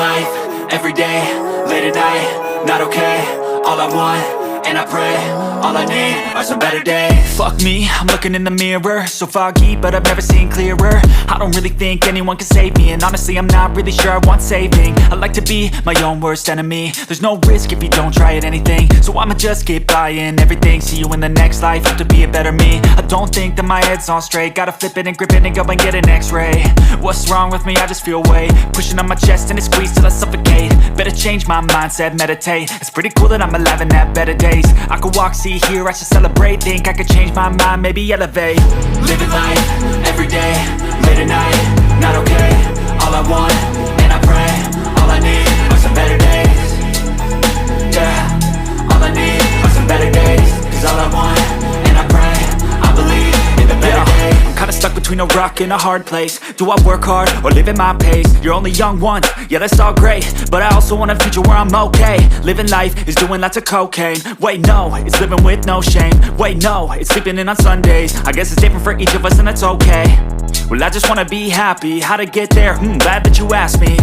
life, everyday, late at night, not okay. All I want, and I pray, all I need are some better days. Fuck me, I'm looking in the mirror, so foggy, but I've never seen clearer. I don't really think anyone can save me, and honestly I'm not really sure I want saving. I like to be my own worst enemy. There's no risk if you don't try at anything, so I'ma just keep buying everything. See you in the next life, have to be a better me. I don't think that my head's on straight, gotta flip it and grip it and go and get an x-ray. What's wrong with me? I just feel weight pushing on my chest and it squeezes till I suffocate. Better change my mindset, meditate. It's pretty cool that I'm alive and have better days. I could walk, see, hear, I should celebrate. Think I could change my mind, maybe elevate. Living life, everyday, late at night, not okay. All I want, and I pray, all I need are some better days. Yeah, all I need are some better days. Cause all I want, and I pray, I believe in the better days. I'm kinda stuck between a rock and a hard place. Do I work hard or live at my pace? You're only young once, yeah that's all great, but I also want a future where I'm okay. Living life is doing lots of cocaine. Wait no, it's living with no shame. Wait no, it's sleeping in on Sundays. I guess it's different for each of us and that's okay. Well I just wanna be happy, how to get there? Glad that you asked me.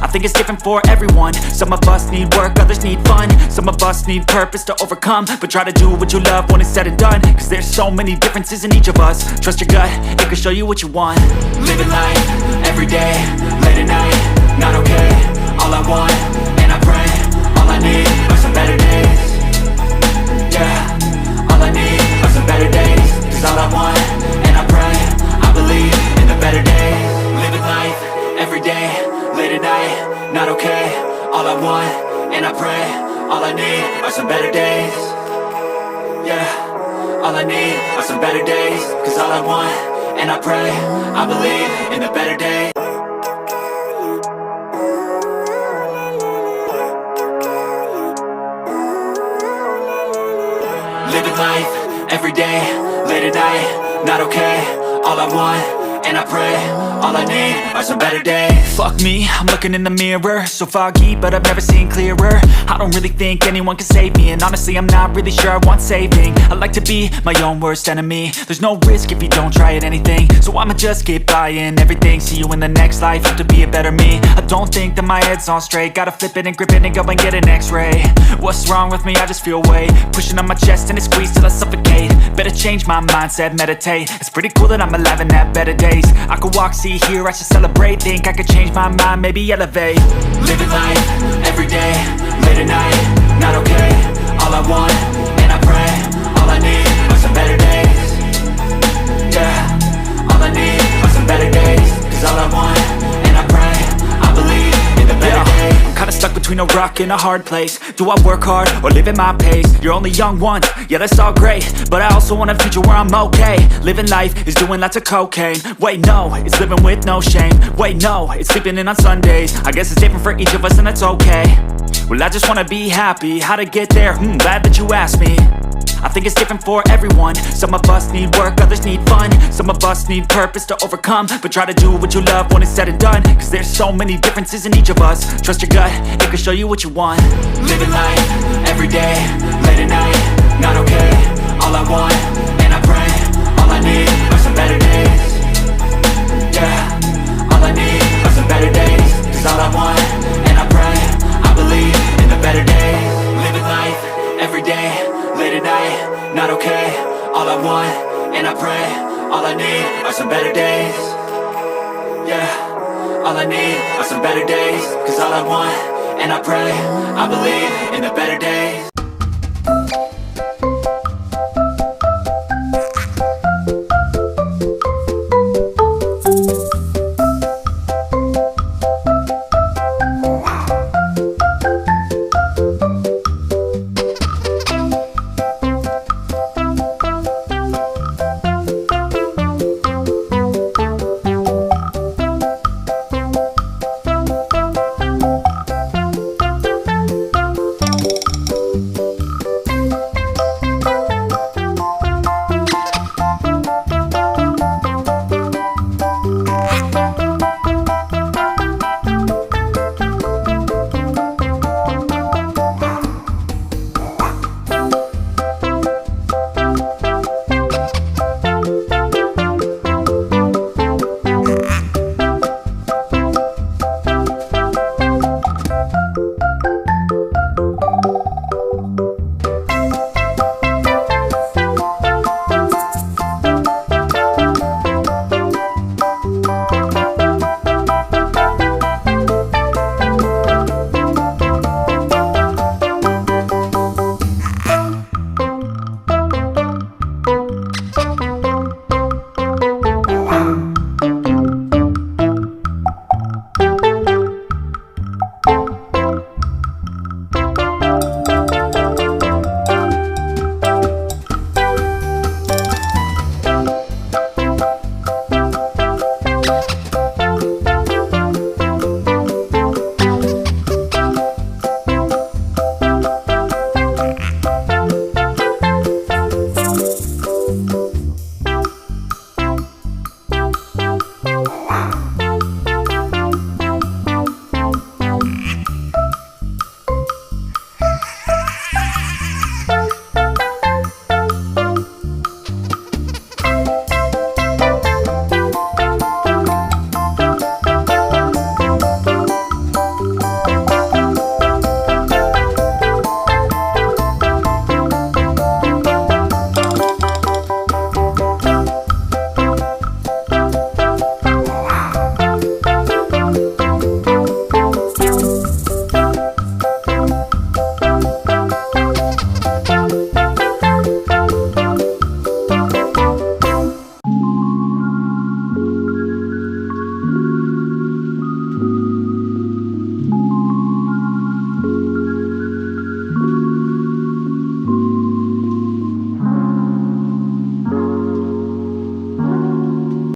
I think it's different for everyone. Some of us need work, others need fun. Some of us need purpose to overcome. But try to do what you love when it's said and done. Cause there's so many differences in each of us. Trust your gut, it can show you what you want. Living life, everyday, late at night, not okay. All I want, and I pray, all I need are some better days. Yeah, all I need are some better days. Cause all I want, and I pray, I believe in the better days. Living life, everyday, late at night, not okay. All I want, and I pray, all I need are some better days. Yeah, all I need are some better days. Cause all I want, and I pray, I believe in the better days. Living life, everyday, late at night, not okay. All I want, and I pray, all I need are some better days. Fuck me, I'm looking in the mirror, so foggy, but I've never seen clearer. I don't really think anyone can save me, and honestly I'm not really sure I want saving. I like to be my own worst enemy. There's no risk if you don't try at anything, so I'ma just keep buying everything. See you in the next life, have to be a better me. I don't think that my head's on straight, gotta flip it and grip it and go and get an x-ray. What's wrong with me? I just feel weight pushing on my chest and it squeezes till I suffocate. Better change my mindset, meditate. It's pretty cool that I'm alive and have better days. I could walk, see, hear, I should celebrate. Think I could change my mind, maybe elevate. Living life, everyday, late at night, not okay. All I want, and I pray, all I need are some better days. Yeah, all I need are some better days. Cause all I want, and I pray, I believe in the better days. I'm kinda stuck between a rock and a hard place. Do I work hard or live at my pace? You're only young once, yeah that's all great, but I also want a future where I'm okay. Living life is doing lots of cocaine. Wait no, it's living with no shame. Wait no, it's sleeping in on Sundays. I guess it's different for each of us and that's okay. Well I just wanna be happy, how to get there? Glad that you asked me. I think it's different for everyone. Some of us need work, others need fun. Some of us need purpose to overcome. But try to do what you love when it's said and done. Cause there's so many differences in each of us. Trust your gut, it can show you what you want. Living life, everyday, late at night, not okay. All I want, and I pray, all I need are some better days. Yeah, all I need are some better days. Cause all I want, and I pray, I believe in the better days. Living life, everyday, late at night, not okay. All I want, and I pray, all I need are some better days. Yeah, all I need are some better days. Cause all I want, and I pray, I believe in the better days.